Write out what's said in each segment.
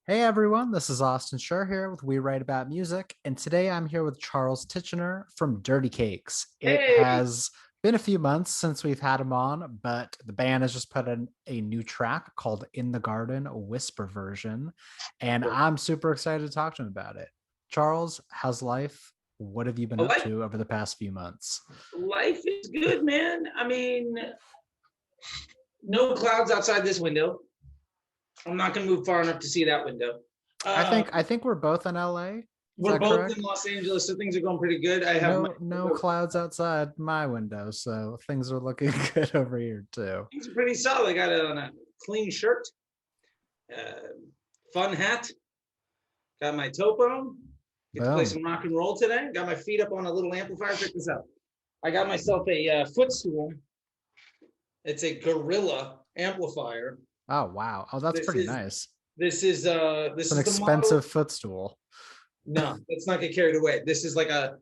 Hey everyone, this is Austin Schur here with We Write About Music, and today I'm here with Charles Tichenor from Dirtycakes. It Hey, has been a few months since we've had him on, but the band has just put in a new track called In the Garden, a whisper version, and I'm super excited to talk to him about it. Charles, how's life? What have you been up life to over the past few months? life is good, man. I mean, no clouds outside this window. I'm not going to move far enough to see that window. I Uh, think I think we're both in LA. Is we're that both in correct? Los Angeles, so things are going pretty good. I have my No clouds outside my window, so things are looking good over here too. things are pretty solid. I got on a clean shirt, uh, fun hat, got my topo. Get to play Boom. some rock and roll today. Got my feet up on a little amplifier. Check this out. I got myself a footstool. It's a Gorilla amplifier. Oh wow. Oh, that's This pretty is nice. this It's an is the model. expensive footstool. No, let's not get carried away. This is like a.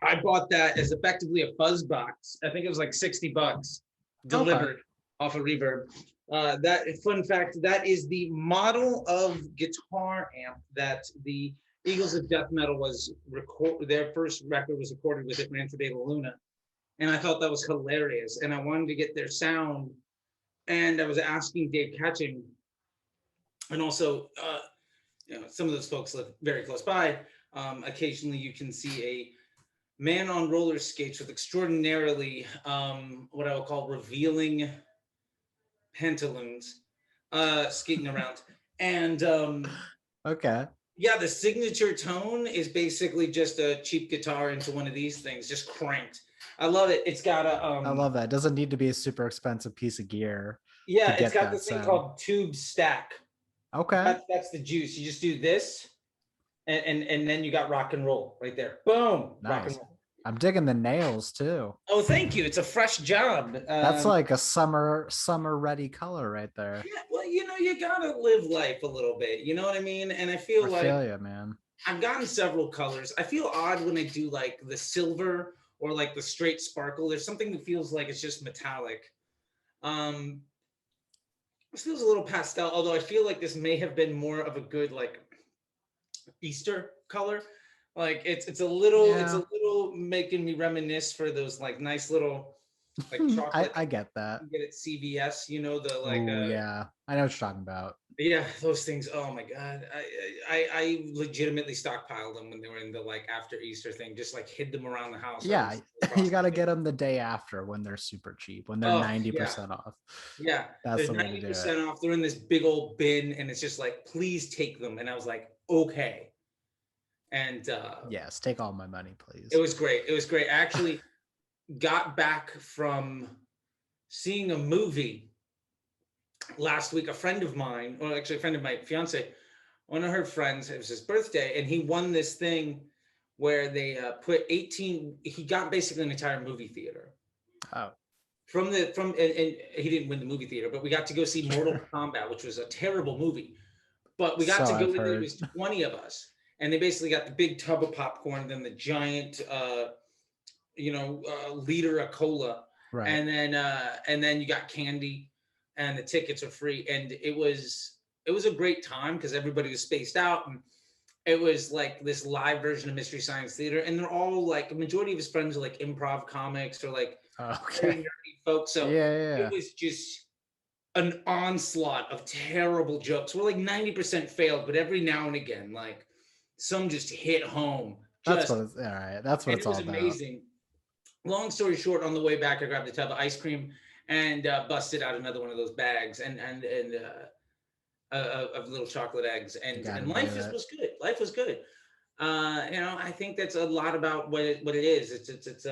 I bought that as effectively a fuzz box. I think it was like $60 Okay. delivered off of Reverb. That fun fact, that is the model of guitar amp that the Eagles of Death Metal was record. Their first record was recorded with it, Rancho de la Luna, and I thought that was hilarious. And I wanted to get their sound, and I was asking Dave Catching, and also some of those folks live very close by. Occasionally, you can see a man on roller skates with extraordinarily what I will call revealing pantaloons skating around. And Okay. yeah, the signature tone is basically just a cheap guitar into one of these things, just cranked. I love it. It's got a I love that. It doesn't need to be a super expensive piece of gear to yeah, it's get got that this thing sound. called tube stack. Okay. That's the juice. You just do this, and then you got rock and roll right there. Boom, rock and Nice. roll. I'm digging the nails too. Oh, thank you. It's a fresh job. That's like a summer ready color right there. Yeah, well, you gotta live life a little bit. You know what I mean? And I feel I like feel you, man. I've gotten several colors. I feel odd when I do like the silver or like the straight sparkle. There's something that feels like it's just metallic. Um, this feels a little pastel, although I feel like this may have been more of a good like Easter color. Like it's Yeah. a little making me reminisce for those like nice little like chocolate I get that. you get at CVS, the like Oh yeah. I know what you're talking about. yeah, those things. Oh my god, I legitimately stockpiled them when they were in the like after Easter thing. Just like hid them around the house so I Yeah, didn't you cross got to anything. get them the day after when they're super cheap, when they're Oh yeah, 90% off. yeah. That's There's the way to ninety do it. percent off. They're in this big old bin, and it's just like, please take them. And I was like, okay. And Yes, take all my money, it please. was great. It was great. I actually got back from seeing a movie last week. A friend of mine, or actually a friend of my fiance, one of her friends, it was his birthday, and he won this thing where they put 18. He got basically an entire movie theater Oh, and he didn't win the movie theater, but we got to go see Mortal Kombat, which was a terrible movie. But we got so to go I've in. It heard. was 20 of us, and they basically got the big tub of popcorn, then the giant, liter of cola, Right. and then you got candy, and the tickets are free, and it was a great time because everybody was spaced out, and it was like this live version of Mystery Science Theater, and they're all like a majority of his friends are like improv comics or like very Okay. nerdy folks. So Yeah, it yeah. was just an onslaught of terrible jokes. We're like 90% failed, but every now and again, like some just hit home. That's Just what it's all right. That's what and it's it all was about. amazing. Long story short, on the way back, I grabbed a tub of ice cream and busted out another one of those bags of little chocolate eggs. You And got to life do it. was good. Life was good. I think that's a lot about what it is. It's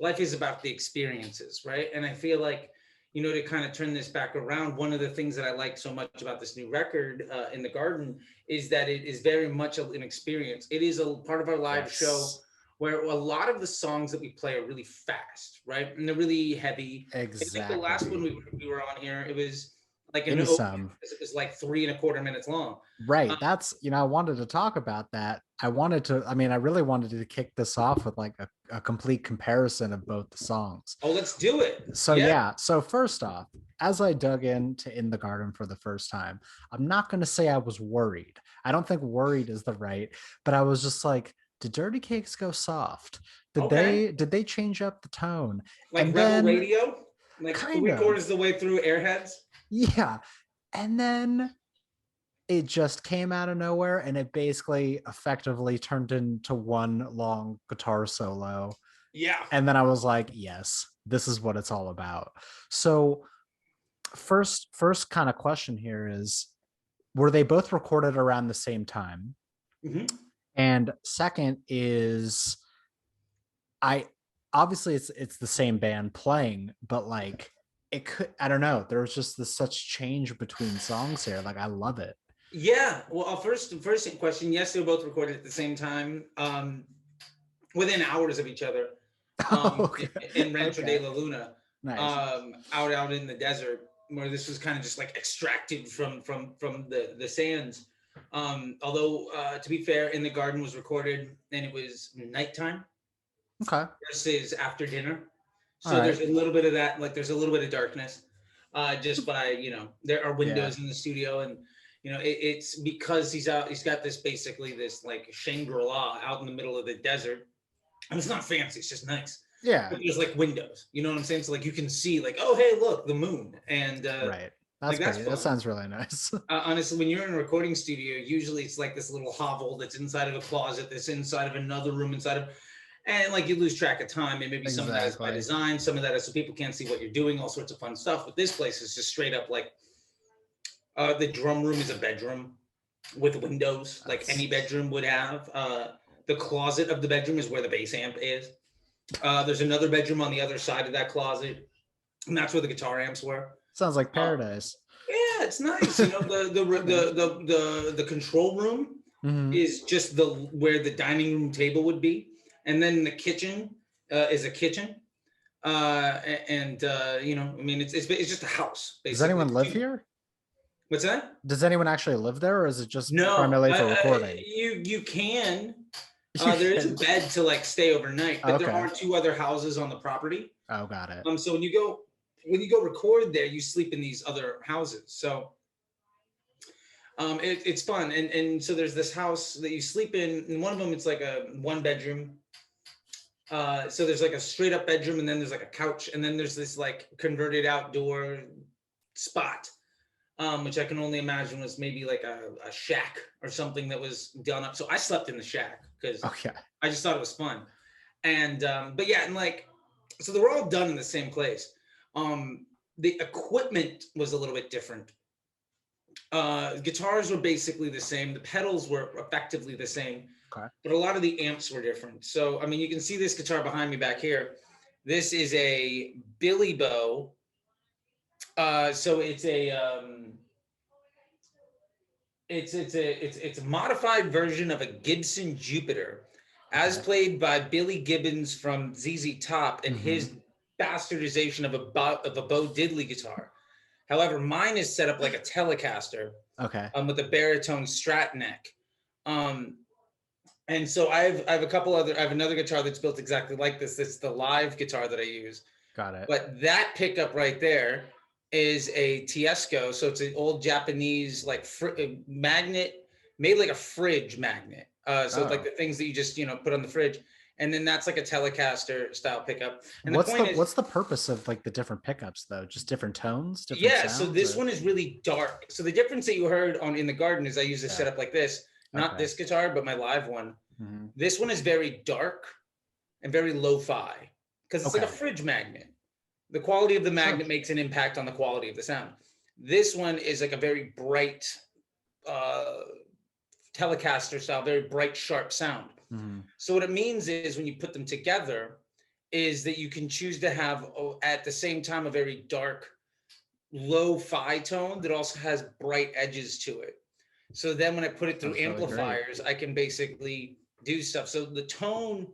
life is about the experiences, right? And I feel like to kind of turn this back around, one of the things that I like so much about this new record in the garden is that it is very much an experience. It is a part of our live show Yes. where a lot of the songs that we play are really fast, right? And they're really heavy. I think the last one Exactly. we were on here, it was like Give an me opener some. because it was like 3.25 minutes long. Right. That's, I wanted to talk about that. I really wanted to kick this off with like a complete comparison of both the songs. Oh, let's do it. So Yeah. yeah, so first off, as I dug into In the Garden for the first time, I'm not going to say I was worried. I don't think worried is the right, but I was just like, did Dirtycakes go soft? Okay. Did they change up the tone? Like And Rebel then Radio, like kind three of, quarters of the way through Airheads. yeah. And then it just came out of nowhere and it basically effectively turned into one long guitar solo. Yeah. And then I was like, yes, this is what it's all about. So first kind of question here is, were they both recorded around the same time? Mm-hmm. And second is, I obviously it's the same band playing, but like it could, I don't know, there was just this such change between songs here. Like I love it. Yeah. Well, first question. Yes, they were both recorded at the same time, within hours of each other, Okay. in Rancho de Okay. la Luna, Nice. out in the desert, where this was kind of just like extracted from the sands. Although to be fair, In the Garden was recorded and it was nighttime Okay. versus after dinner. All So right. there's a little bit of that, like there's a little bit of darkness, just by, there are Yeah. windows in the studio, and it's because he's got this basically this like Shangri-La out in the middle of the desert, and it's not fancy, it's just nice. Yeah. But there's like windows, you know what I'm saying? So like you can see like, oh hey, look, the moon, and Right. That's like that's pretty. That fun. sounds really nice. Honestly, when you're in a recording studio, usually it's like this little hovel that's inside of a closet, that's inside of another room, inside of, and like you lose track of time. And maybe some of that is by Exactly. design, some of that is so people can't see what you're doing, all sorts of fun stuff. But this place is just straight up like, the drum room is a bedroom with windows, like That's any bedroom would have. The closet of the bedroom is where the bass amp is. There's another bedroom on the other side of that closet, and that's where the guitar amps were. sounds like Uh, paradise. yeah, it's nice. The control room Mm-hmm. is just the where the dining room table would be, and then the kitchen is a kitchen. And I mean, it's just a house Does basically. anyone live here? What's that? Does anyone actually live there, or is it just No, primarily for recording? you can. You There is a can. bed to like stay overnight, but there Okay. are two other houses on the property. Oh, got it. So when you go record there, you sleep in these other houses. So it's fun, and so there's this house that you sleep in, and one of them it's like a one bedroom. So there's like a straight up bedroom, and then there's like a couch, and then there's this like converted outdoor spot, which I can only imagine was maybe like a shack or something that was done up. So I slept in the shack because Okay. I just thought it was fun. And but yeah, and like, so they were all done in the same place. The equipment was a little bit different. Guitars were basically the same. The pedals were effectively the same, Okay. but a lot of the amps were different. So, I mean, you can see this guitar behind me back here. This is a Billy Bow. So it's a modified version of a Gibson Jupiter, as Okay. played by Billy Gibbons from ZZ Top, and Mhm. his bastardization of a Bo Diddley guitar. However, mine is set up like a Telecaster, Okay. with a baritone Strat neck. And so I have I have another guitar that's built exactly like this. It's the live guitar that I use. Got it. But that pickup right there is a Tiesco. So it's an old Japanese like magnet, made like a fridge magnet. So like Oh. the things that you just put on the fridge. And then that's like a Telecaster style pickup. And What's the point what's is, the purpose of like the different pickups though? Just different tones, different yeah, so sounds, this or one is really dark. So the difference that you heard on In the Garden is I use a yeah. setup like this, not Okay. this guitar, but my live one. Mhm. This one is very dark and very lo-fi because it's like a Okay. fridge magnet. The quality of the Sure. magnet makes an impact on the quality of the sound. This one is like a very bright uh, Telecaster style, very bright, sharp sound. Mhm. So what it means is when you put them together is that you can choose to have at the same time a very dark, low-fi tone that also has bright edges to it. So then when I put it through That's really great. amplifiers, I can basically do stuff. So the tone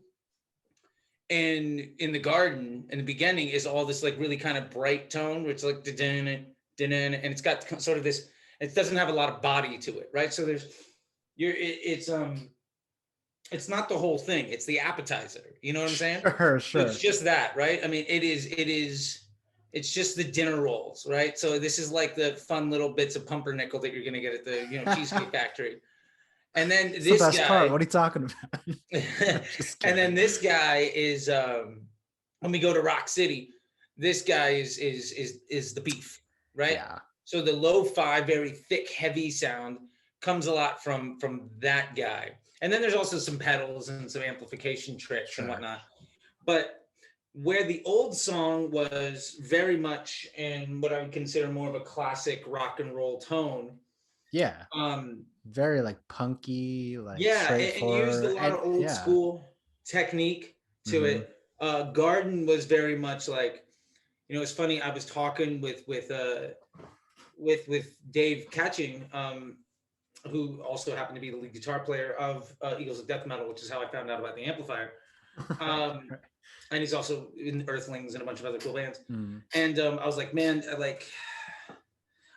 in the Garden in the beginning is all this like really kind of bright tone where it's like and it's got sort of this, it doesn't have a lot of body to it, right? So it's not the whole thing, it's the appetizer, you know what I'm saying? Sure, So sure. it's just that, right? I mean, it is It's just the dinner rolls, right? So this is like the fun little bits of pumpernickel that you're gonna get at the Cheesecake Factory. And then It's the this best part. guy, What are you talking about? Just and then kidding. this guy is when we go to Rock City, this guy is the beef, right? Yeah. So the lo-fi, very thick, heavy sound comes a lot from that guy. And then there's also some pedals and some amplification tricks and whatnot. But where the old song was very much in what I would consider more of a classic rock and roll tone. Yeah. Um, Very like punky, like yeah, and used a straightforward. lot And of old yeah. school technique to Mm-hmm. it. Garden was very much like, it's funny. I was talking with Dave Catching, who also happened to be the lead guitar player of Eagles of Death Metal, which is how I found out about the amplifier. Um, and he's also in Earthlings and a bunch of other cool bands. Mm. And I was like, man,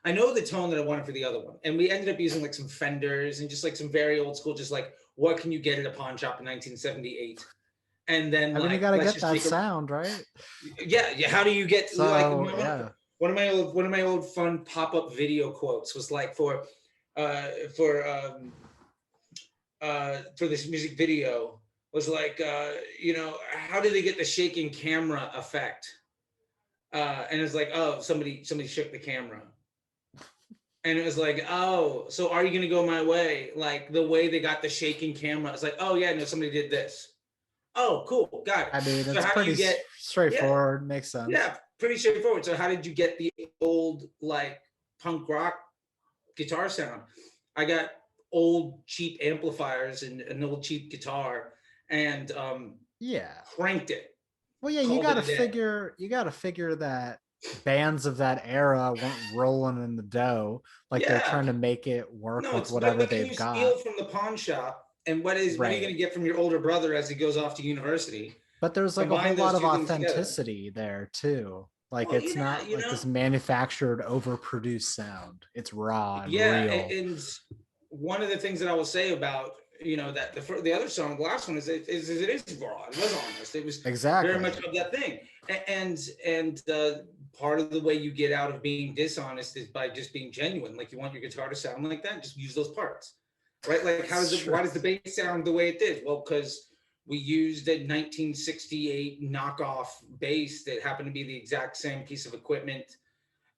I know the tone that I wanted for the other one. And we ended up using like some Fenders and just like some very old school, just like what can you get at a pawn shop in 1978? And then I mean, you like got to let's get just that make sound, right? yeah. How do you get like So yeah. one of my old fun pop-up video quotes was like for this music video was like how do they get the shaking camera effect? And it's like, oh, somebody shook the camera. And it was like, oh, so are you gonna go my way? Like the way they got the shaking camera. It's like, oh yeah, no, somebody did this. Oh, cool, got it. I mean, So it's how do you pretty get? Yeah, straightforward. Makes sense. yeah, pretty straightforward. So how did you get the old like punk rock guitar sound? I got old cheap amplifiers and an old cheap guitar and Yeah. cranked it. Well, yeah, you got to figure that bands of that era weren't rolling in the dough. Like they're Yeah. trying to make it work No, with it's whatever what can they've you got. steal from the pawn shop, and what are you going to Right. get from your older brother as he goes off to university? But there's like a whole Combine those lot of two things together. authenticity there too. Like Well, it's yeah, not like this manufactured, overproduced sound. It's raw and yeah, real. and one of the things that I will say about that the other song, the last one is it is raw. It was honest. It was Exactly. very much of that thing, and part of the way you get out of being dishonest is by just being genuine. Like you want your guitar to sound like that, just use those parts, right? Like why does the bass sound the way it did? Well, because we used a 1968 knockoff bass that happened to be the exact same piece of equipment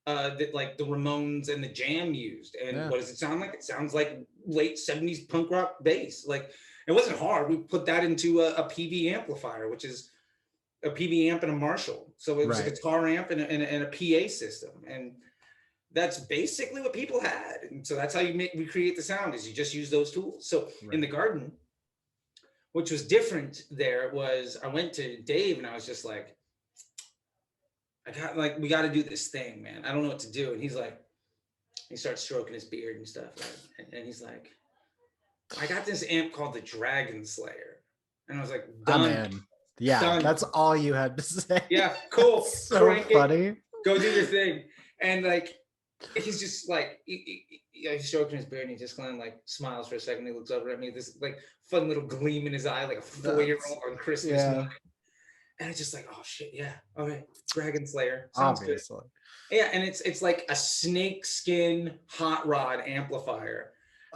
that like the Ramones and the Jam used. And what does it sound like? It sounds like late 70s punk rock bass. Like it wasn't hard. We put that into a PV amplifier, which is a PV amp and a Marshall. So it was a guitar amp and a PA system. And that's basically what people had. And so that's how you recreate the sound, is you just use those tools. So in the Garden, which was different there, was I went to Dave and I was just like, we got to do this thing, man. I don't know what to do. And he's like, he starts stroking his beard and stuff. Right? And he's like, I got this amp called the Dragon Slayer. And I was like, done. I'm in. Yeah, done. That's all you had to say. Yeah, cool. So funny. Go do your thing. And like, he's just like, he's stroking his beard and he just kind of like smiles for a second. He looks over at me, this like fun little gleam in his eye, like a 4-year-old on Christmas morning. And it's just like, oh shit, yeah, okay, Dragon Slayer, sounds obviously good. Yeah, and it's like a snake skin hot rod amplifier,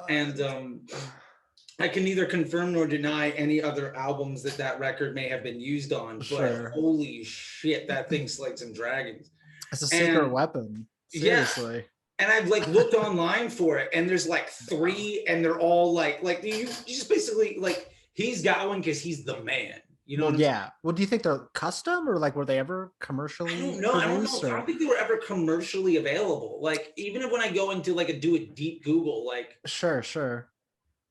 and I can neither confirm nor deny any other albums that record may have been used on, but holy shit, that thing slayed some dragons. It's a secret weapon. Seriously. Yeah. And I've like looked online for it, and there's like 3, and they're all like you just basically like he's got one because he's the man. You know? Well, yeah. Well, do you think they're custom, or like were they ever commercially? I don't know. I don't think they were ever commercially available. Like even when I go into like do a deep Google, like sure.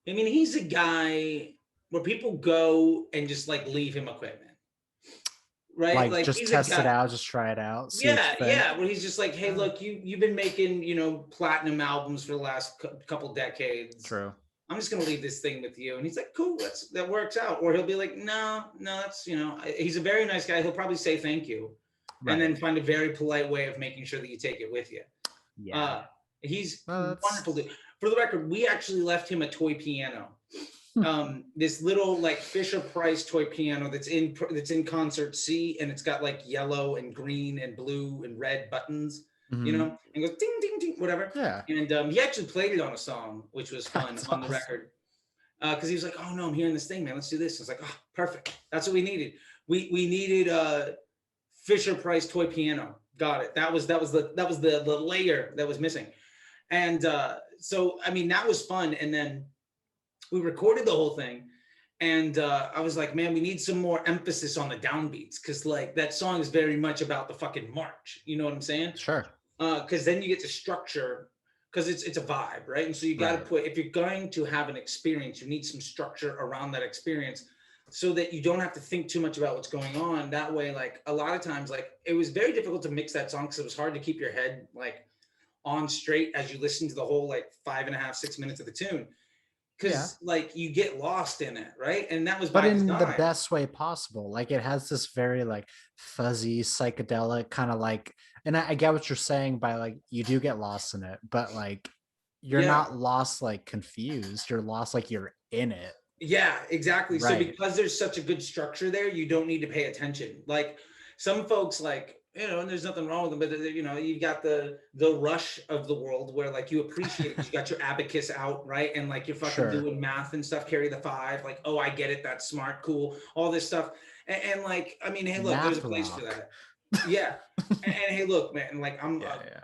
I mean, he's a guy where people go and just like leave him equipment, right? Like just test it out, just try it out. Yeah. Where he's just like, hey, look, you've been making platinum albums for the last couple decades. True. I'm just gonna leave this thing with you. And he's like, cool, that works out. Or he'll be like, no, that's he's a very nice guy. He'll probably say thank you, and then find a very polite way of making sure that you take it with you. Yeah, he's wonderful dude. For the record, we actually left him a toy piano this little like Fisher Price toy piano that's in concert C, and it's got like yellow and green and blue and red buttons, you Mhm. know, and goes ding ding ding, whatever. Yeah. And he actually played it on a song, which was fun That's on the awesome. record. Because he was like, "Oh no, I'm hearing this thing, man. Let's do this." I was like, "Oh, perfect. That's what we needed. We needed Fisher Price toy piano. Got it. That was the layer that was missing." And so I mean that was fun. And then we recorded the whole thing, and I was like, "Man, we need some more emphasis on the downbeats because like that song is very much about the fucking march." You know what I'm saying? Sure. Because then you get to structure, because it's a vibe, right? And so you got to Right. put, if you're going to have an experience, you need some structure around that experience so that you don't have to think too much about what's going on. That way, like a lot of times, like it was very difficult to mix that song because it was hard to keep your head like on straight as you listen to the whole like 5.5, 6 minutes of the tune. Yeah. Because like you get lost in it, right? And that was But by in the design. best way possible. Like it has this very like fuzzy psychedelic kind of like, and I get what you're saying by like you do get lost in it, but like you're Yeah. not lost like confused. You're lost like you're in it. Yeah, exactly. So Right. because there's such a good structure there, you don't need to pay attention. Like some folks, like and there's nothing wrong with them, but you got the rush of the world where like you appreciate it because you got your abacus out, right? And like you're fucking Sure. doing math and stuff, carry the five, like, oh, I get it, that's smart, cool, all this stuff. And like, I mean, hey, look, there's a Math place for rock. that. Yeah. And hey, look, man, like I'm Yeah, yeah.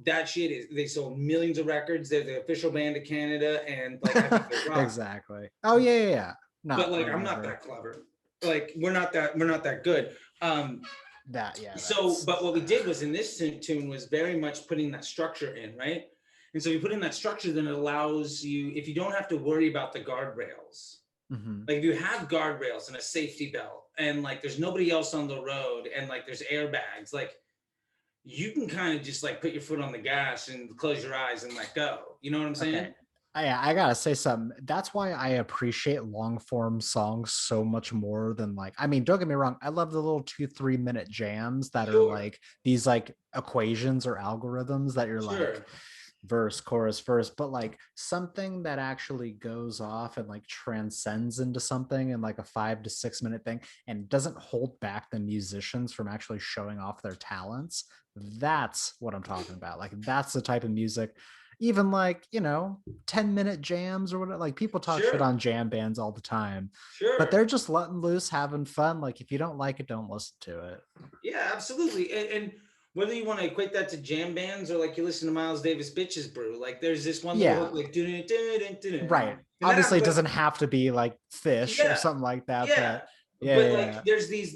that shit is they sold millions of records. They're the official band of Canada, and like I think they rock. Exactly. Oh yeah, yeah, yeah. But Not like I'm not whatever. that clever. Like we're not that good. That yeah, So that's but what we did was in this tune was very much putting that structure in, right? And so you put in that structure, then it allows you, if you don't have to worry about the guardrails, mhm. like if you have guardrails and a safety belt and like there's nobody else on the road and like there's airbags, like you can kind of just like put your foot on the gas and close your eyes and let go. You know what I'm Okay. saying? I gotta say something. That's why I appreciate long form songs so much more than like, I mean, don't get me wrong. I love the little 2, 3 minute jams that are Sure, like these like equations or algorithms that you're like sure, verse, chorus, verse, but like something that actually goes off and like transcends into something in like a 5 to 6 minute thing and doesn't hold back the musicians from actually showing off their talents. That's what I'm talking about. Like that's the type of music, even like 10-minute jams or whatever. Like people talk shit sure, on jam bands all the time, but sure. they're just letting loose, having fun. Like if you don't like it, don't listen to it. Yeah, absolutely. And whether you want to equate that to jam bands or like you listen to Miles Davis Bitches Brew, like there's this one little Yeah, hook like dun, dun, dun, dun, right. dun, and that Obviously happens it like doesn't have to be like Fish or yeah, something like that, yeah. but yeah, But yeah, like yeah.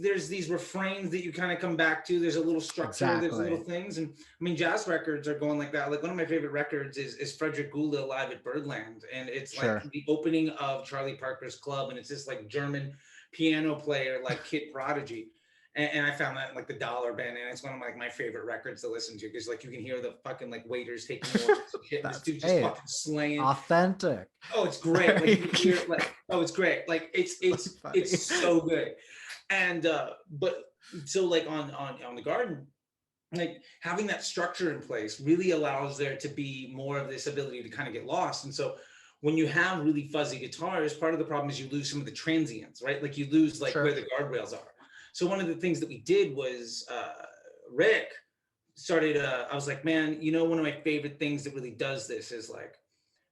there's these refrains that you kind of come back to. There's a little structure, there's little Exactly. things. And I mean jazz records are going like that. Like one of my favorite records is Frederick Gould live at Birdland. And it's like Sure. the opening of Charlie Parker's Club, and it's this like German piano player, like Kid Prodigy. And I found that in, like the Dollar Band, and it's one of my favorite records to listen to because like you can hear the fucking like waiters taking orders and shit. And this That's dude just hey, fucking slaying. authentic. Oh, it's great. Like you can Like, hear like oh, it's great. Like it's so it's funny. it's so good. And but so like on the garden, like having that structure in place really allows there to be more of this ability to kind of get lost. And so when you have really fuzzy guitars, part of the problem is you lose some of the transients, right? Like you lose like where Sure. the guardrails are. So one of the things that we did was Rick started I was like, man, one of my favorite things that really does this is like,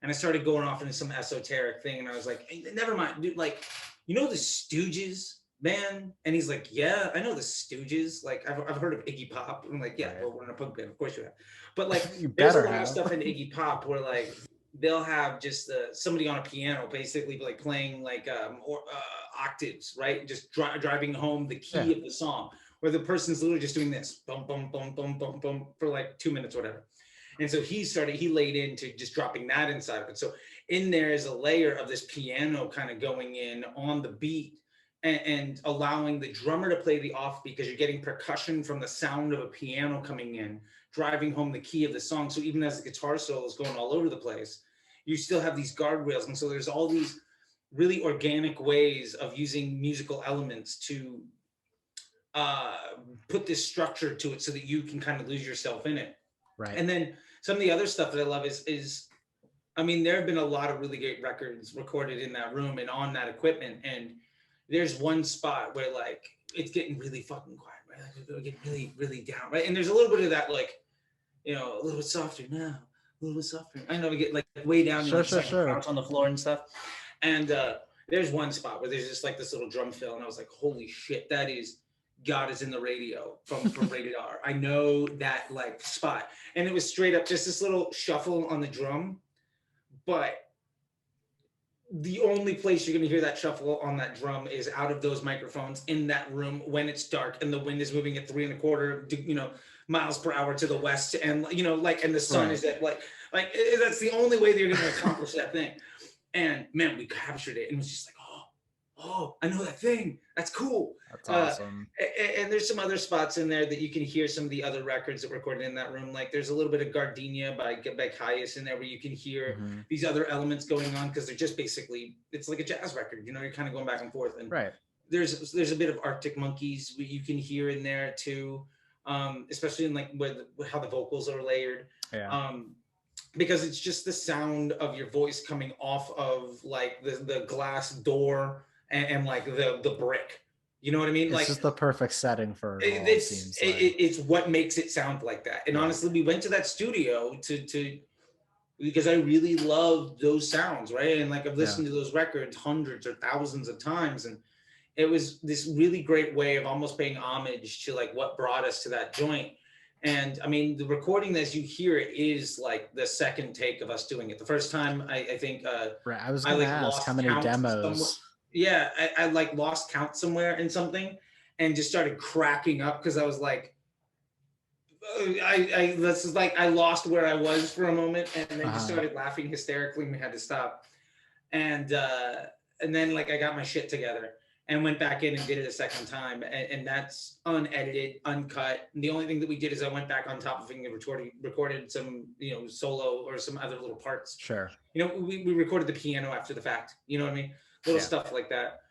and I started going off into some esoteric thing, and I was like, hey, never mind, dude. Like, the Stooges, man? And he's like, yeah, I know the Stooges. Like, I've heard of Iggy Pop. I'm like, yeah, Right. well, we're in a punk band, of course you have. But like, You there's a better lot of have. stuff in Iggy Pop where like they'll have just somebody on a piano, basically like playing like octaves, right? Just driving home the Yeah. key of the song, where the person's literally just doing this, boom, boom, boom, boom, boom, boom, for like 2 minutes, or whatever. And so he laid into just dropping that inside of it. So in there is a layer of this piano kind of going in on the beat, and allowing the drummer to play the offbeat because you're getting percussion from the sound of a piano coming in, driving home the key of the song. So even as the guitar solo is going all over the place, you still have these guardrails. And so there's all these really organic ways of using musical elements to uh, put this structure to it so that you can kind of lose yourself in it. Right. And then some of the other stuff that I love is I mean, there have been a lot of really great records recorded in that room and on that equipment. And there's one spot where like it's getting really fucking quiet, right? Like we're getting really, really down, right? And there's a little bit of that, like, you know, a little bit softer now, a little bit softer. I know we get like way down, you Sure, like sure, start to sure. crouch on the floor and stuff. And there's one spot where there's just like this little drum fill, and I was like, holy shit, that is God is in the radio from Rated R. I know that like spot. And it was straight up just this little shuffle on the drum. But the only place you're going to hear that shuffle on that drum is out of those microphones in that room when it's dark and the wind is moving at 3.25, you know, miles per hour to the west, and you know, like, and the sun is at like that's the only way that you're going to accomplish that thing. And man, we captured it, and it was just like, oh, I know that thing. That's cool. That's awesome. And there's some other spots in there that you can hear some of the other records that were recorded in that room. Like there's a little bit of Gardenia by Caius in there where you can hear these other elements going on, because they're just basically, it's like a jazz record. You know, you're kind of going back and forth. And there's a bit of Arctic Monkeys you can hear in there too, especially in like how the vocals are layered. Yeah. Because it's just the sound of your voice coming off of like the glass door and like the brick. You know what I mean? It's like just the perfect setting for it. It's what makes it sound like that. And honestly, we went to that studio to because I really love those sounds, right? And like I've listened to those records hundreds or thousands of times, and it was this really great way of almost paying homage to like what brought us to that joint. And I mean, the recording as you hear it is like the second take of us doing it. The first time, I think, I was going to ask how many demos. Yeah, I like lost count somewhere in something, and just started cracking up because I was like, this is like I lost where I was for a moment, and then just started laughing hysterically, and we had to stop. And then like I got my shit together and went back in and did it a second time, and that's unedited, uncut. And the only thing that we did is I went back on top of it and recorded some, you know, solo or some other little parts. Sure. You know, we recorded the piano after the fact. You know what I mean? Little stuff like that.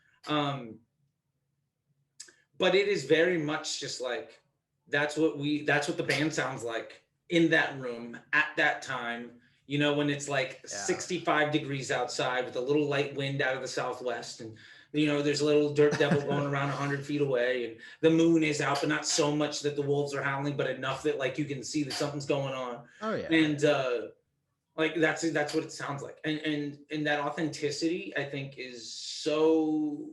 But it is very much just like that's what the band sounds like in that room at that time. You know, when it's like 65 degrees outside with a little light wind out of the southwest, and you know, there's a little dirt devil going around 100 feet away, and the moon is out, but not so much that the wolves are howling, but enough that like you can see that something's going on. Oh yeah. And like that's what it sounds like. And that authenticity, I think, is so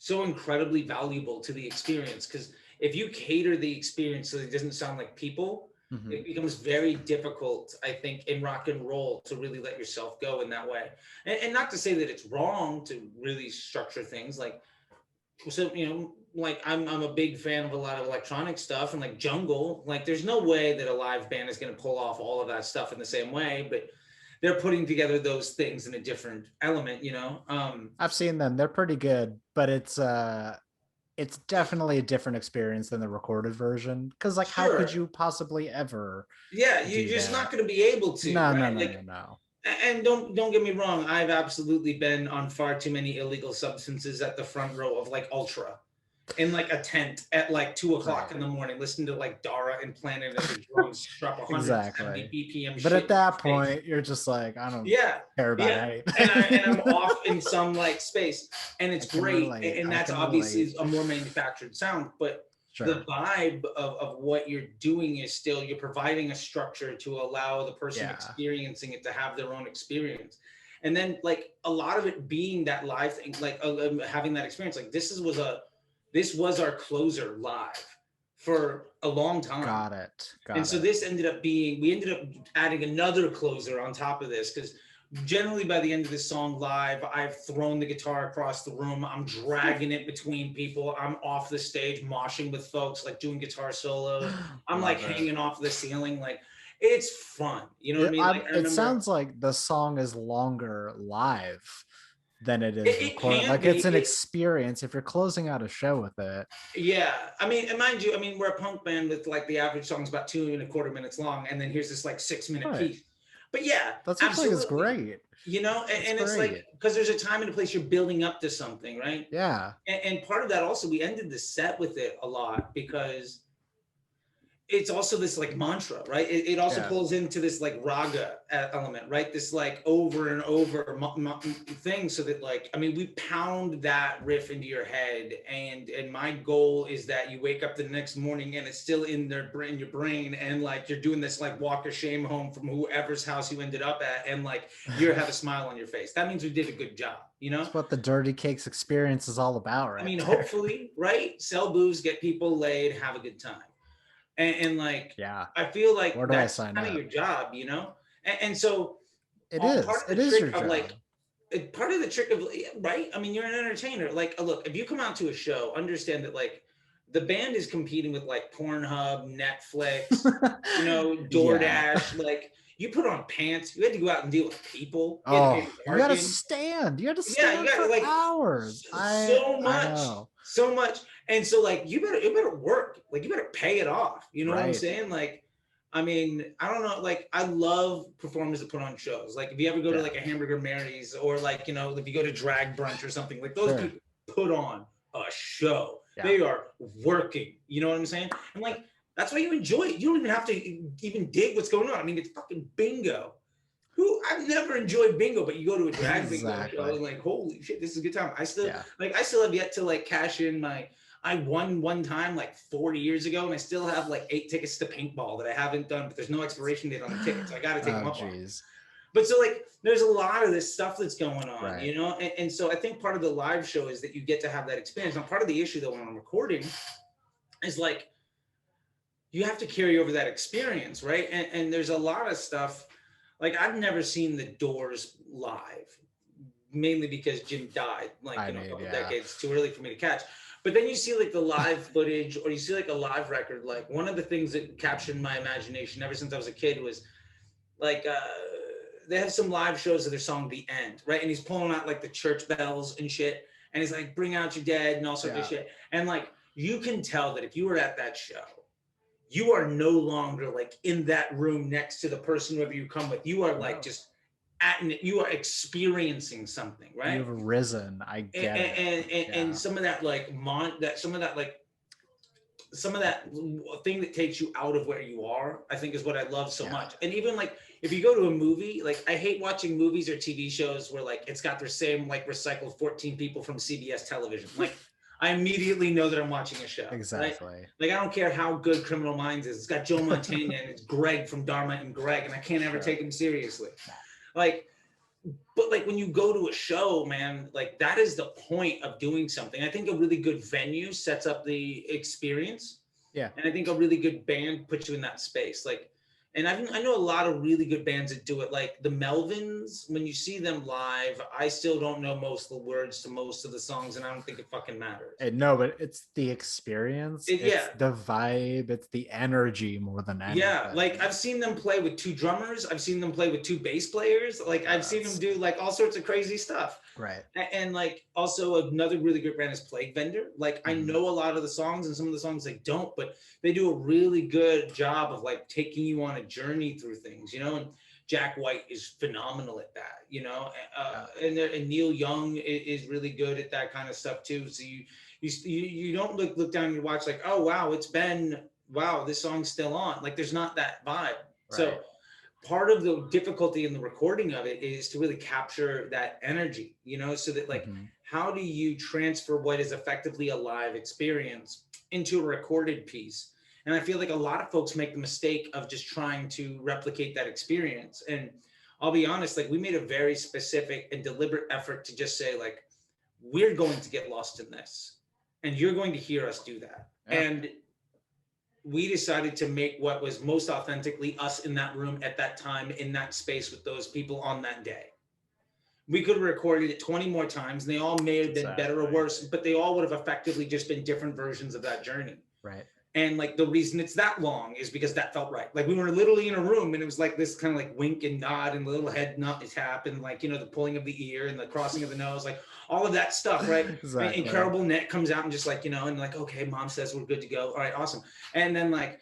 incredibly valuable to the experience, because if you cater the experience so that it doesn't sound like people, it becomes very difficult, I think, in rock and roll to really let yourself go in that way. And not to say that it's wrong to really structure things like, so, you know, like I'm a big fan of a lot of electronic stuff, and like jungle, like there's no way that a live band is going to pull off all of that stuff in the same way, but they're putting together those things in a different element, you know. I've seen them. They're pretty good, but it's definitely a different experience than the recorded version, because like how could you possibly ever you're just not going to be able to. No. And don't get me wrong, I've absolutely been on far too many illegal substances at the front row of like Ultra in like a tent at like 2:00 in the morning, listening to like Dara and Planet as the drums struck 170 BPM. But at that point, you're just like, I don't care about anything. and I'm off in some like space, and it's great. And that's obviously a more manufactured sound, but the vibe of what you're doing is still, you're providing a structure to allow the person experiencing it to have their own experience. And then like a lot of it being that live thing, like having that experience, like this was our closer live for a long time. Got it. So this ended up being, we ended up adding another closer on top of this, because generally by the end of this song live, I've thrown the guitar across the room, I'm dragging it between people, I'm off the stage moshing with folks, like doing guitar solos, I'm like hanging off the ceiling, like it's fun, you know what I mean? Like, it sounds like the song is longer live than it is recorded. Like it's an experience if you're closing out a show with it. Yeah, I mean, and mind you, I mean, we're a punk band with like the average song's about 2.25 minutes long, and then here's this like 6-minute piece. But yeah, that's absolutely is great. You know, and it's like, because there's a time and a place you're building up to something, right? Yeah. And part of that also, we ended the set with it a lot because it's also this like mantra, right? It also Yeah. pulls into this like raga element, right? This like over and over thing, so that like, I mean, we pound that riff into your head, and my goal is that you wake up the next morning and it's still in your brain, and like you're doing this like walk of shame home from whoever's house you ended up at, and like you have a smile on your face. That means we did a good job, you know? That's what the Dirtycakes experience is all about, right? I mean, there. hopefully, right? Sell booze, get people laid, have a good time. And like, Yeah. I feel Where like do I that's sign kind of up? your job, you know? And so It part is. of It the is trick your of job. like, part of the trick of, right? I mean, you're an entertainer. Like, look, if you come out to a show, understand that like the band is competing with like Pornhub, Netflix, you know, Yeah. DoorDash. Like, you put on pants, you had to go out and deal with people. You had to pay Oh, for you gotta parking. stand. You had to Yeah, you stand got for like hours. so I much, know. so much. And so like it better work. Like you better pay it off. You know what I'm Right. saying? Like, I mean, I don't know. Like, I love performers that put on shows. Like, if you ever go to Yeah. like a Hamburger Mary's, or like, you know, if you go to drag brunch or something, like those Sure. people put on a show. Yeah. They are working. You know what I'm saying? And like, that's why you enjoy it. You don't even have to even dig what's going on. I mean, it's fucking bingo. I've never enjoyed bingo, but you go to a drag bingo show and like, holy shit, this is a good time. I still have yet to like cash in I won one time like 40 years ago, and I still have like 8 tickets to paintball that I haven't done, but there's no expiration date on the tickets. So I got to take them up on. But so like, there's a lot of this stuff that's going on, you know? And so I think part of the live show is that you get to have that experience. Now, part of the issue though, when I'm recording is like, you have to carry over that experience, right? And there's a lot of stuff. Like, I've never seen the Doors live, mainly because Jim died like a couple decades too early for me to catch. But then you see like the live footage, or you see like a live record. Like, one of the things that captured my imagination ever since I was a kid was like they have some live shows of their song "The End," right? And he's pulling out like the church bells and shit, and he's like, "Bring out your dead" and all sorts of shit. And like, you can tell that if you were at that show, you are no longer like in that room next to the person whoever you come with. You are like just you are experiencing something, right? You've risen. I get it. And some of that like some of that thing that takes you out of where you are, I think, is what I love so much. And even like, if you go to a movie, like, I hate watching movies or TV shows where like it's got their same like recycled 14 people from CBS television. Like, I immediately know that I'm watching a show. Exactly. Right? Like, I don't care how good Criminal Minds is. It's got Joe Montana and it's Greg from Dharma and Greg, and I can't ever take him seriously. Like, but like, when you go to a show, man, like, that is the point of doing something. I think a really good venue sets up the experience. Yeah. And I think a really good band puts you in that space. Like, and I know a lot of really good bands that do it. Like the Melvins, when you see them live, I still don't know most of the words to most of the songs, and I don't think it fucking matters. No, but it's the experience. It's the vibe. It's the energy more than anything. Yeah, like, I've seen them play with 2 drummers. I've seen them play with 2 bass players. Like, I've seen them do like all sorts of crazy stuff. Right. And like, also another really good band is Plague Vendor. Like, I know a lot of the songs, and some of the songs I don't, but they do a really good job of like taking you on a journey through things, you know. And Jack White is phenomenal at that, you know. And Neil Young is really good at that kind of stuff too. So you don't look down your watch like, oh wow, this song's still on. Like, there's not that vibe. Right. So part of the difficulty in the recording of it is to really capture that energy, you know, so that like, how do you transfer what is effectively a live experience into a recorded piece? And I feel like a lot of folks make the mistake of just trying to replicate that experience. And I'll be honest, like, we made a very specific and deliberate effort to just say, like, we're going to get lost in this, and you're going to hear us do that. Yeah. And we decided to make what was most authentically us in that room at that time, in that space with those people on that day. We could have recorded it 20 more times, and they all may have been better or worse, but they all would have effectively just been different versions of that journey. Right. And like, the reason it's that long is because that felt right. Like, we were literally in a room, and it was like this kind of like wink and nod and little head nod tap, and like, you know, the pulling of the ear and the crossing of the nose, like all of that stuff, right? Exactly. And Carol Burnett comes out and just like, you know, and like, okay, mom says we're good to go. All right, awesome. And then like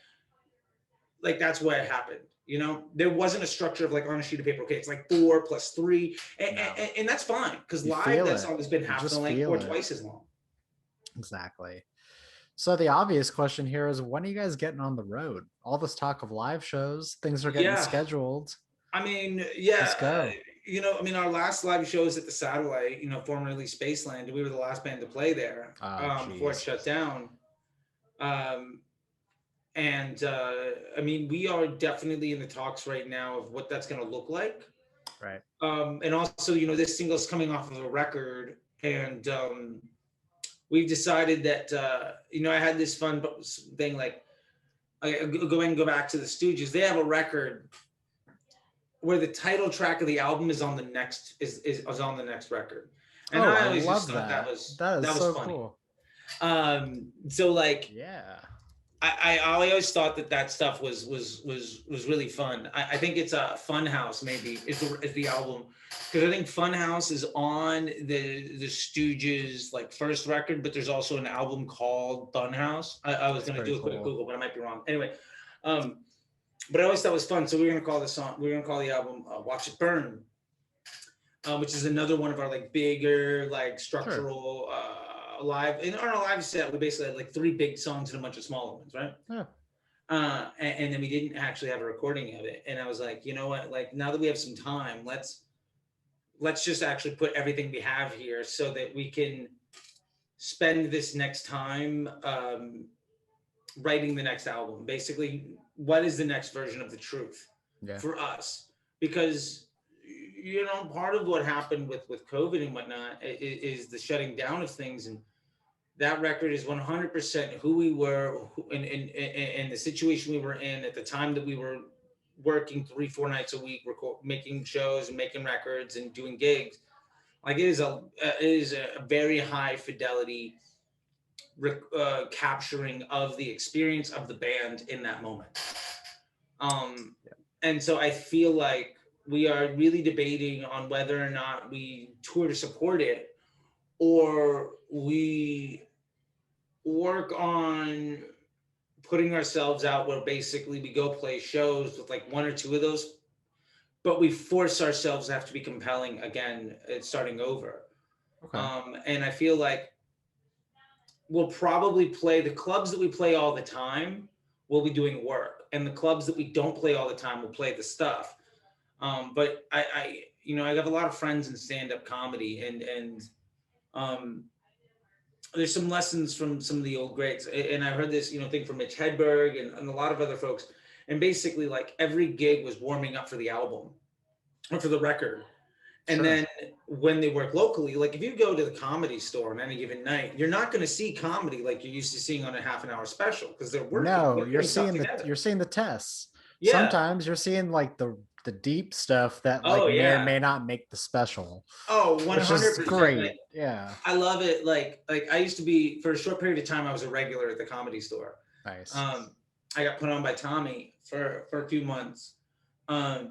that's what happened. You know, there wasn't a structure of like on a sheet of paper. Okay, it's like 4 + 3, and that's fine, because live that song has been half the length or twice as long. Exactly. So the obvious question here is, when are you guys getting on the road? All this talk of live shows, things are getting Yeah, scheduled. I mean, yeah, Let's go. I mean, our last live show was at the Satellite, formerly Spaceland. We were the last band to play there Oh, before it geez. shut down. Um, and I mean, we are definitely in the talks right now of what that's going to look like. Right. And also, this single is coming off of a record, and we've decided that I had this fun thing like I go back to the Stooges. They have a record where the title track of the album is on the next is on the next record, and Oh, I I always just love thought that that. was That is that was so funny. cool. So like Yeah. I always thought that stuff was really fun. I think it's a Funhouse maybe is the album, because I think Funhouse is on the Stooges like first record, but there's also an album called Funhouse. I was That's gonna pretty do a quick cool. Google, but I might be wrong. Anyway, but I always thought it was fun. So we're gonna call the album "Watch It Burn," which is another one of our like bigger like Sure. structural live. In our live set, we basically had like 3 big songs and a bunch of smaller ones, right? Yeah. And then we didn't actually have a recording of it. And I was like, you know what? Like now that we have some time, let's just actually put everything we have here so that we can spend this next time writing the next album. Basically, what is the next version of the truth Yeah. for us? Because part of what happened with COVID and whatnot is the shutting down of things, and that record is 100% who we were and the situation we were in at the time that we were working 3-4 nights a week, making shows and making records and doing gigs. Like it is a very high fidelity capturing of the experience of the band in that moment. And so I feel like we are really debating on whether or not we tour to support it, or we work on putting ourselves out where basically we go play shows with like 1 or 2 of those, but we force ourselves to have to be compelling again, starting over. Okay. And I feel like we'll probably play the clubs that we play all the time. We'll be doing work, and the clubs that we don't play all the time will play the stuff. But I have a lot of friends in stand-up comedy, and there's some lessons from some of the old greats. And I heard this, thing from Mitch Hedberg and a lot of other folks. And basically, like every gig was warming up for the album or for the record. And then when they work locally, like if you go to the Comedy Store on any given night, you're not going to see comedy like you're used to seeing on a half-an-hour special, because they're working. No, you're seeing the tests. Yeah. Sometimes you're seeing like the deep stuff that like may or may not make the special. Oh, 100%. Great. Like, yeah. I love it. Like I used to be, for a short period of time, I was a regular at the Comedy Store. Nice. I got put on by Tommy for a few months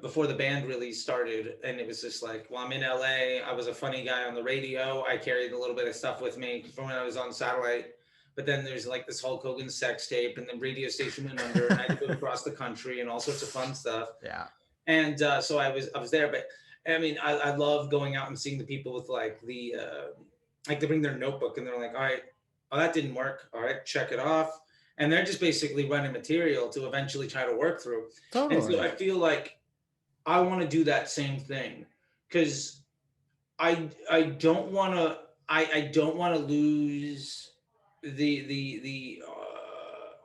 before the band really started. And it was just like, well, I'm in LA. I was a funny guy on the radio. I carried a little bit of stuff with me from when I was on Satellite. But then there's like this Hulk Hogan sex tape, and the radio station went under, and I had to go across the country and all sorts of fun stuff. Yeah. And so I was there. But I mean, I love going out and seeing the people with like the like they bring their notebook and they're like, all right, oh, that didn't work. All right, check it off. And they're just basically running material to eventually try to work through. Totally. And so I feel like I want to do that same thing, because I don't want to lose the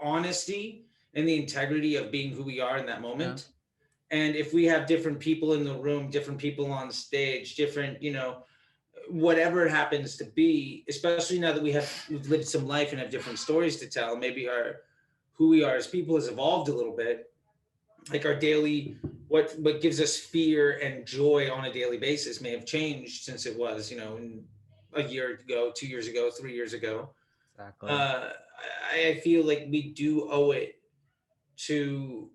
honesty and the integrity of being who we are in that moment. Yeah. And if we have different people in the room, different people on stage, different, whatever it happens to be, especially now that we've lived some life and have different stories to tell, maybe who we are as people has evolved a little bit. Like our daily, what gives us fear and joy on a daily basis may have changed since it was, a year ago, 2 years ago, 3 years ago. Exactly. I feel like we do owe it to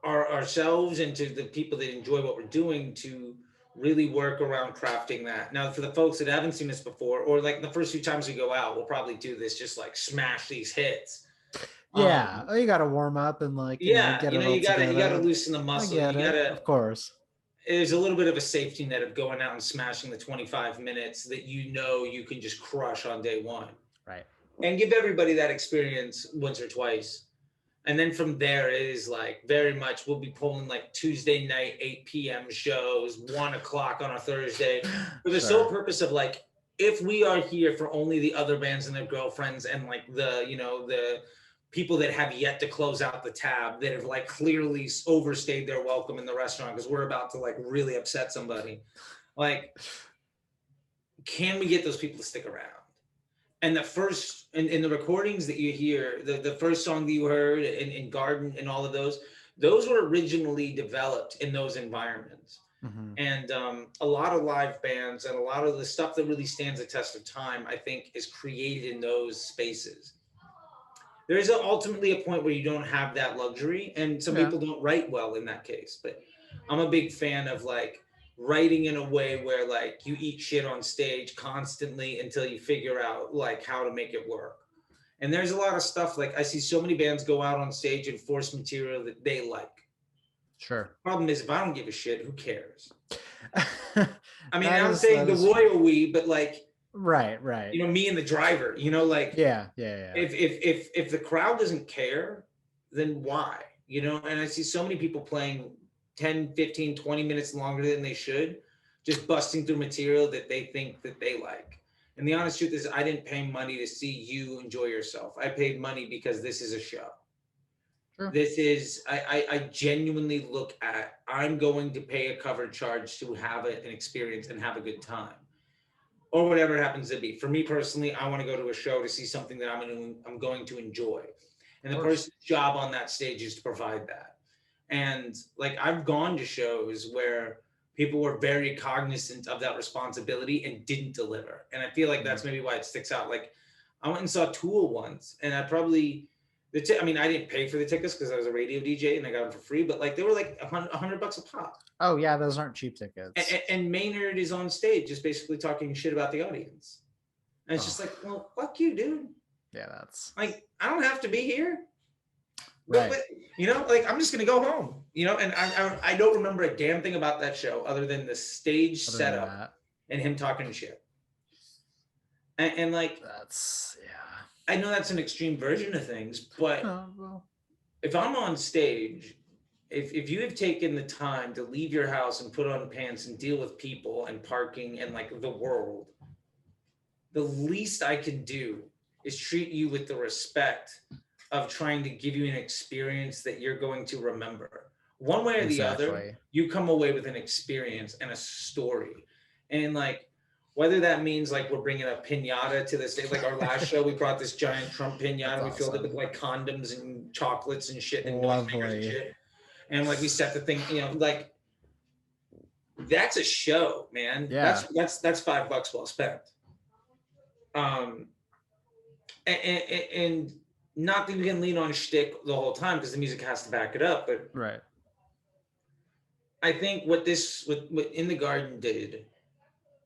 ourselves and to the people that enjoy what we're doing to really work around crafting that. Now, for the folks that haven't seen this before, or like the first few times we go out, we'll probably do this, just like smash these hits. Yeah, you got to warm up and like you got to loosen the muscle. Of course. There's a little bit of a safety net of going out and smashing the 25 minutes that you can just crush on day one. Right. and give everybody that experience once or twice. And then from there, it is like very much we'll be pulling like Tuesday night 8 p.m. shows, 1 o'clock on a Thursday, for the sole purpose of like, if we are here for only the other bands and their girlfriends and like the people that have yet to close out the tab, that have like clearly overstayed their welcome in the restaurant because we're about to like really upset somebody, like, can we get those people to stick around? And the first, in the recordings that you hear, the first song that you heard in Garden and all of those were originally developed in those environments. Mm-hmm. And a lot of live bands and a lot of the stuff that really stands the test of time, I think, is created in those spaces. There is ultimately a point where you don't have that luxury, and some people don't write well in that case. But I'm a big fan of like writing in a way where like you eat shit on stage constantly until you figure out like how to make it work. And there's a lot of stuff, like I see so many bands go out on stage and force material that they like. Sure. Problem is, if I don't give a shit, who cares? I mean, I'm saying the royal we, but like, right. You know, me and the driver, you know, like, yeah. If the crowd doesn't care, then why? You know, and I see so many people playing 10, 15, 20 minutes longer than they should, just busting through material that they think that they like. And the honest truth is, I didn't pay money to see you enjoy yourself. I paid money because this is a show. Sure. This is, I genuinely look at, I'm going to pay a cover charge to have an experience and have a good time, or whatever it happens to be. For me personally, I want to go to a show to see something that I'm going to enjoy. And the person's job on that stage is to provide that. And like, I've gone to shows where people were very cognizant of that responsibility and didn't deliver. And I feel like that's maybe why it sticks out. Like, I went and saw Tool once, and I probably, I mean, I didn't pay for the tickets because I was a radio DJ and I got them for free, but like, they were like $100 a pop. Oh yeah, those aren't cheap tickets. And Maynard is on stage just basically talking shit about the audience. And it's just like, well, fuck you, dude. Yeah, that's like, I don't have to be here. Right. But, you know, like, I'm just gonna go home, you know. And I don't remember a damn thing about that show other than the stage setup and him talking shit. And like, that's, yeah. I know that's an extreme version of things, but if I'm on stage, if you have taken the time to leave your house and put on pants and deal with people and parking and like the world, the least I can do is treat you with the respect of trying to give you an experience that you're going to remember. One way or the other, you come away with an experience and a story. And like, whether that means like we're bringing a piñata to this day, like our last show, we brought this giant Trump piñata. We filled it with like condoms and chocolates and shit and noisemakers and shit. And like, we set the thing, you know, like, that's a show, man. Yeah. That's $5 well spent. And not that you can lean on shtick the whole time because the music has to back it up, but right. I think what In the Garden did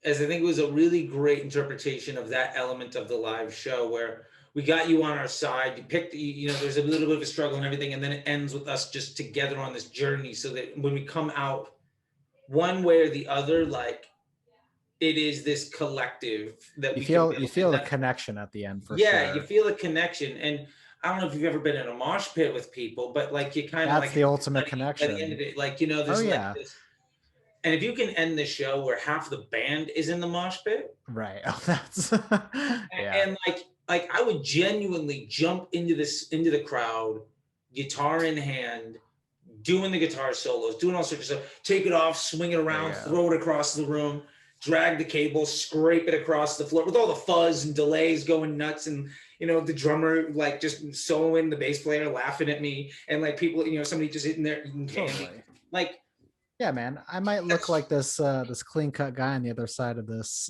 is, I think it was a really great interpretation of that element of the live show where we got you on our side. You picked, you know, there's a little bit of a struggle and everything, and then it ends with us just together on this journey, so that when we come out, one way or the other, like, it is this collective that you feel a connection at the end, for sure. Yeah, you feel a connection. And I don't know if you've ever been in a mosh pit with people, but like, you kind of that's the ultimate connection. At the end of it, like, you know, there's like this. And if you can end the show where half the band is in the mosh pit, right? Oh, that's and like I would genuinely jump into the crowd, guitar in hand, doing the guitar solos, doing all sorts of stuff, take it off, swing it around, throw it across the room, drag the cable, scrape it across the floor with all the fuzz and delays going nuts, and you know, the drummer like just soloing, the bass player laughing at me, and like people, you know, somebody just hitting there eating candy, like. Yeah, man, I might look like this clean cut guy on the other side of this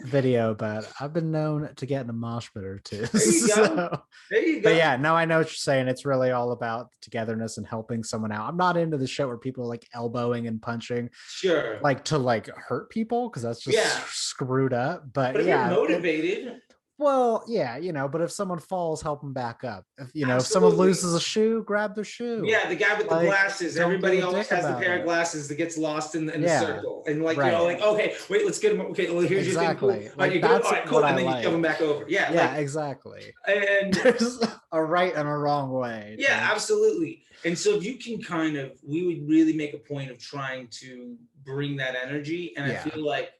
video, but I've been known to get in a mosh pit or two. There you go. There you go. But yeah, no, I know what you're saying. It's really all about togetherness and helping someone out. I'm not into the show where people are like elbowing and punching, sure, like to like hurt people, because that's just screwed up. But if yeah, you're motivated. Well, yeah, but if someone falls, help them back up. If someone Absolutely. loses a shoe, grab their shoe. Yeah, the guy with the Like, glasses. don't be Everybody a always dick has the about pair of it. glasses that gets lost in the Yeah, circle. And like, right. like, okay, wait, let's get him. Okay, well, here's your thing. Cool. All Exactly. right, Like, you good? All that's right, what cool. I And then you shove him like. back over. Yeah, Yeah, like, exactly. and There's a right and a wrong way. yeah, Like, absolutely. And so if you can we would really make a point of trying to bring that energy. And I yeah, feel like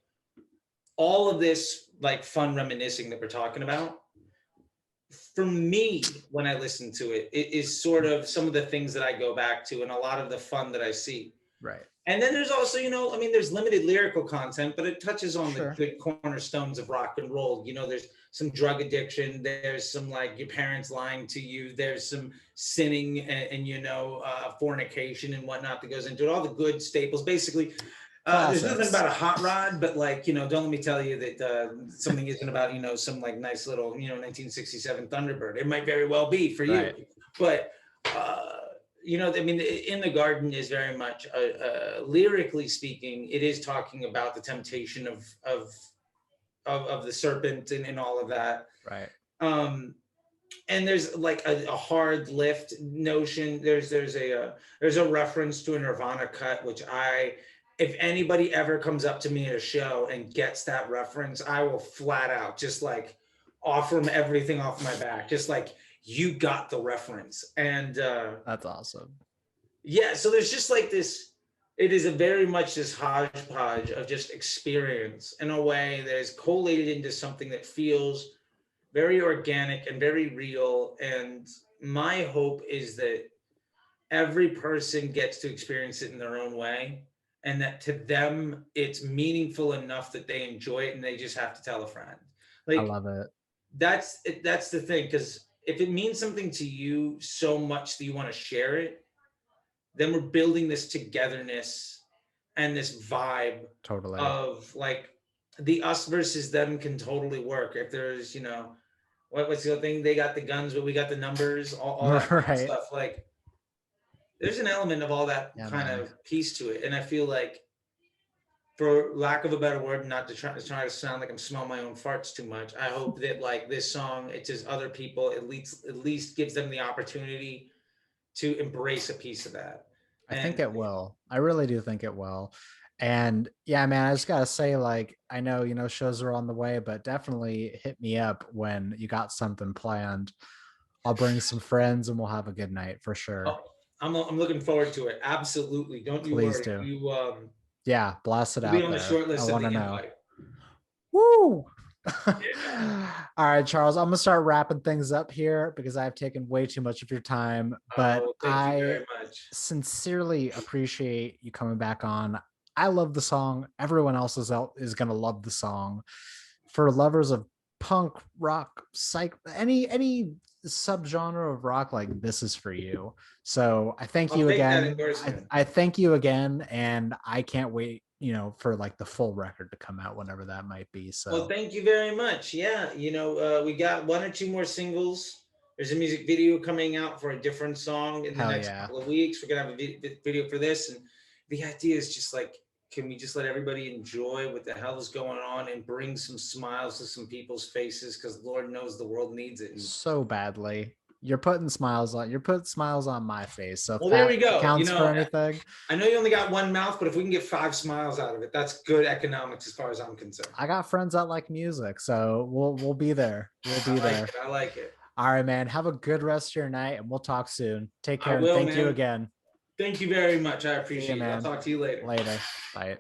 all of this like fun reminiscing that we're talking about, for me, when I listen to it, it is sort of some of the things that I go back to and a lot of the fun that I see. right. And then there's also, I mean, there's limited lyrical content, but it touches on the Sure. good cornerstones of rock and roll. There's some drug addiction, there's some like your parents lying to you, there's some sinning and fornication and whatnot that goes into it, all the good staples. Basically, there's nothing Classics. about a hot rod, but like, don't let me tell you that something isn't about, some like nice little, 1967 Thunderbird. It might very well be for you, Right. but, I mean, In the Garden is very much, lyrically speaking, it is talking about the temptation of the serpent and all of that. Right. And there's like a hard lift notion. There's a reference to a Nirvana cut, which if anybody ever comes up to me at a show and gets that reference, I will flat out just like offer them everything off my back. Just like, you got the reference. And That's awesome. yeah, so there's just like this, it is a very much this hodgepodge of just experience in a way that is collated into something that feels very organic and very real. And my hope is that every person gets to experience it in their own way, and that to them it's meaningful enough that they enjoy it and they just have to tell a friend. I Like, love it. that's the thing, because if it means something to you so much that you want to share it, then we're building this togetherness and this vibe Totally. of like the us versus them can totally work. If there's, what's the other thing? They got the guns, but we got the numbers, all that kind of Right. stuff. Like, there's an element of all that Yeah, kind man. of piece to it. And I feel like, for lack of a better word, not to try to sound like I'm smelling my own farts too much, I hope that like this song, it just other people at least gives them the opportunity to embrace a piece of that. I think And it will. I really do think it will. And yeah, man, I just gotta say, like, I know, shows are on the way, but definitely hit me up when you got something planned. I'll bring some friends and we'll have a good night for sure. oh, I'm looking forward to it. Absolutely. Don't you Please worry. do. You'll Yeah, blast it be out on the there. short I list of want the to know. invite. Woo! Yeah. All right, Charles, I'm gonna start wrapping things up here because I've taken way too much of your time, but Thank you I very much. sincerely appreciate you coming back on. I love the song. Everyone else is gonna love the song. For lovers of punk, rock, psych, any subgenre of rock, like, this is for you. So I thank I'll you take that again. endorsement. I thank you again, and I can't wait, for like the full record to come out whenever that might be. Well, So thank you very much. Yeah, we got one or two more singles. There's a music video coming out for a different song in the hell next yeah. couple of weeks. We're gonna have a video for this, and the idea is just like, can we just let everybody enjoy what the hell is going on and bring some smiles to some people's faces? Because Lord knows the world needs it. And, So badly. You're putting smiles on my face. So if well, there we that go. counts for anything, I know you only got one mouth, but if we can get 5 smiles out of it, that's good economics as far as I'm concerned. I got friends that like music, so we'll be there. We'll be there. I like it. All right, man. Have a good rest of your night, and we'll talk soon. Take care, I and will, thank you man. again. Thank you very much. I See appreciate you, it. I'll man. talk to you later. Later. Bye.